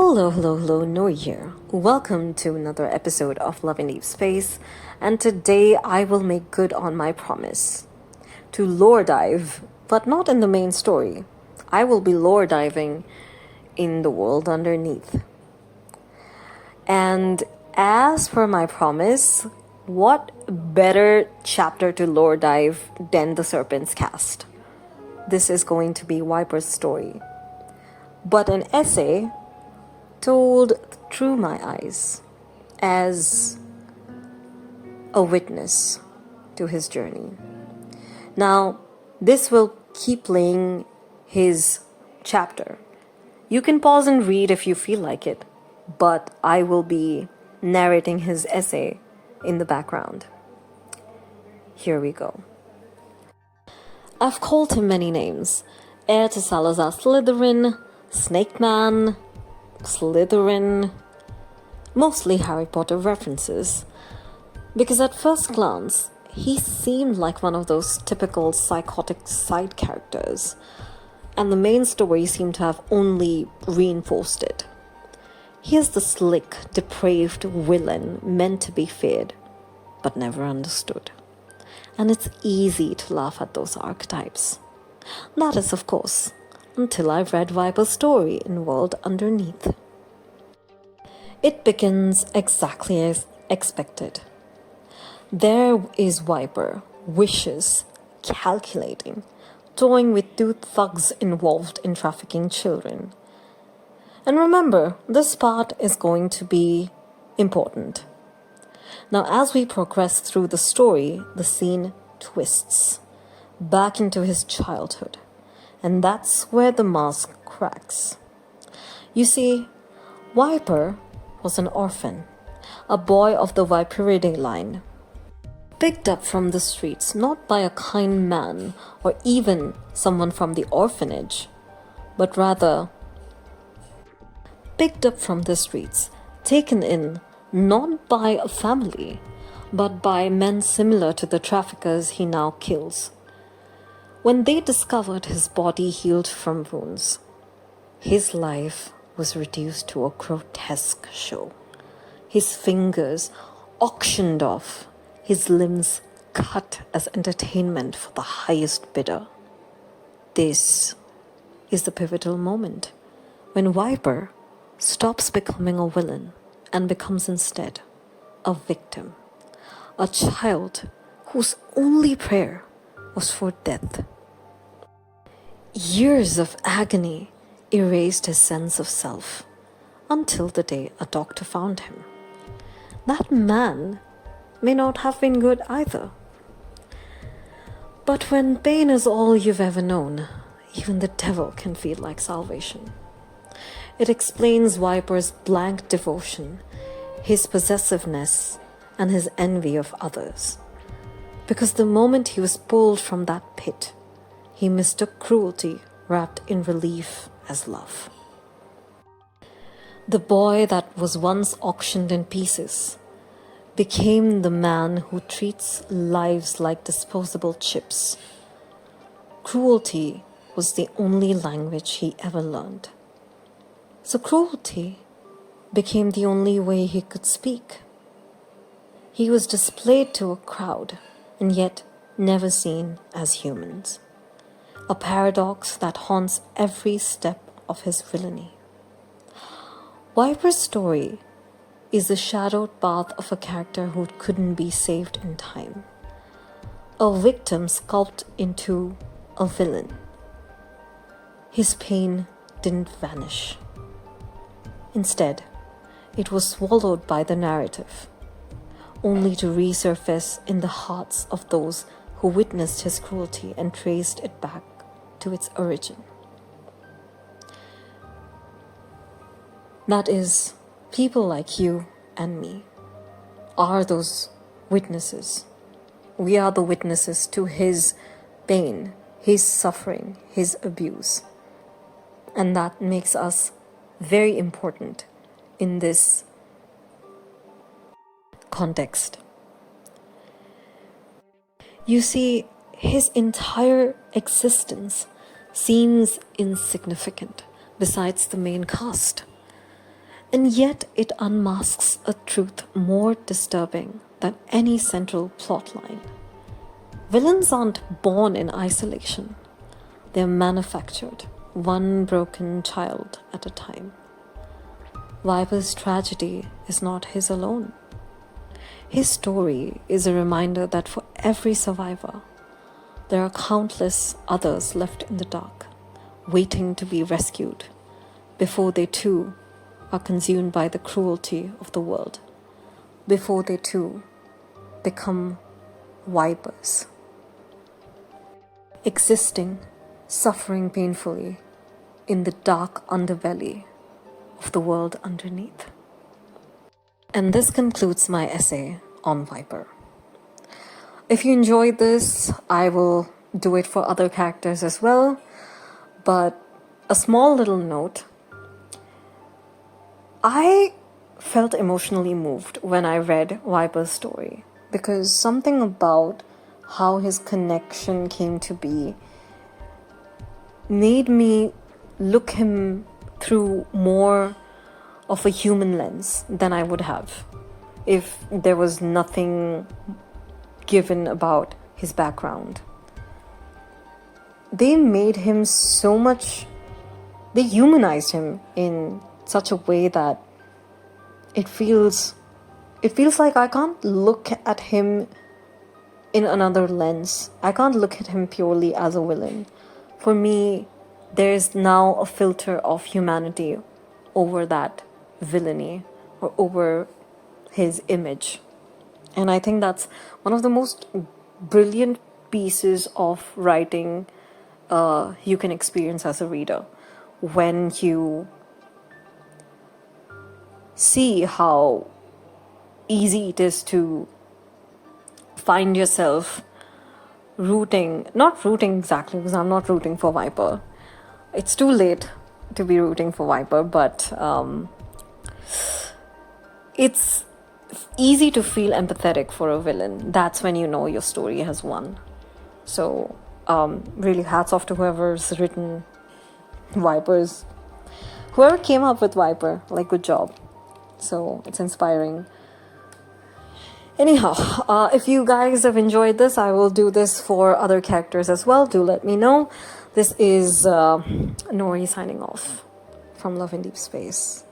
Hello, Noe here. Welcome to another episode of Love and Deepspace, and today I will make good on my promise to lore dive, but not in the main story. I will be lore diving in the world underneath. And as per my promise, what better chapter to lore dive than the Serpent's Cast? This is going to be Viper's story, but an essay told through my eyes as a witness to his journey. Now, this will keep playing his chapter. You can pause and read if you feel like it, but I will be narrating his essay in the background. Here we go. I've called him many names. Heir to Salazar Slytherin, Snake Man, Slytherin, mostly Harry Potter references, because at first glance, he seemed like one of those typical psychotic side characters, and the main story seemed to have only reinforced it. He is the slick, depraved villain meant to be feared, but never understood. And it's easy to laugh at those archetypes. That is, of course, until I've read Viper's story in World Underneath. It begins exactly as expected. There is Viper, vicious, calculating, toying with two thugs involved in trafficking children. And remember, this part is going to be important. Now, as we progress through the story, the scene twists back into his childhood. And that's where the mask cracks. You see, Viper was an orphan, a boy of the Viperidae line, picked up from the streets not by a kind man or even someone from the orphanage, but rather picked up from the streets, taken in not by a family, but by men similar to the traffickers he now kills. When they discovered his body healed from wounds, his life was reduced to a grotesque show. His fingers auctioned off, his limbs cut as entertainment for the highest bidder. This is the pivotal moment when Viper stops becoming a villain and becomes instead a victim, a child whose only prayer was for death. Years of agony erased his sense of self until the day a doctor found him. That man may not have been good either. But when pain is all you've ever known, even the devil can feel like salvation. It explains Viper's blank devotion, his possessiveness, and his envy of others. Because the moment he was pulled from that pit, he mistook cruelty wrapped in relief as love. The boy that was once auctioned in pieces became the man who treats lives like disposable chips. Cruelty was the only language he ever learned. So cruelty became the only way he could speak. He was displayed to a crowd and yet never seen as humans. A paradox that haunts every step of his villainy. Viper's story is the shadowed path of a character who couldn't be saved in time. A victim sculpted into a villain. His pain didn't vanish. Instead, it was swallowed by the narrative, only to resurface in the hearts of those who witnessed his cruelty and traced it back to its origin. That is, people like you and me are those witnesses. We are the witnesses to his pain, his suffering, his abuse. And that makes us very important in this context. You see, his entire existence seems insignificant besides the main cast. And yet it unmasks a truth more disturbing than any central plotline. Villains aren't born in isolation. They're manufactured, one broken child at a time. Viper's tragedy is not his alone. His story is a reminder that for every survivor, there are countless others left in the dark, waiting to be rescued before they too are consumed by the cruelty of the world, before they too become vipers, existing, suffering painfully in the dark underbelly of the world underneath. And this concludes my essay on Viper. If you enjoyed this, I will do it for other characters as well. But a small little note, I felt emotionally moved when I read Viper's story because something about how his connection came to be made me look him through more of a human lens than I would have if there was nothing given about his background. They made him so much, they humanized him in such a way that it feels like I can't look at him in another lens. I can't look at him purely as a villain. For me, there's now a filter of humanity over that villainy or over his image. And I think that's one of the most brilliant pieces of writing you can experience as a reader, when you see how easy it is to find yourself not rooting exactly, because I'm not rooting for Viper. It's too late to be rooting for Viper, but it's easy to feel empathetic for a villain. That's when you know your story has won. So really hats off to whoever's written Vipers. Whoever came up with Viper, like, good job. So it's inspiring. Anyhow, if you guys have enjoyed this, I will do this for other characters as well. Do let me know. This is Nori signing off from Love and Deep Space.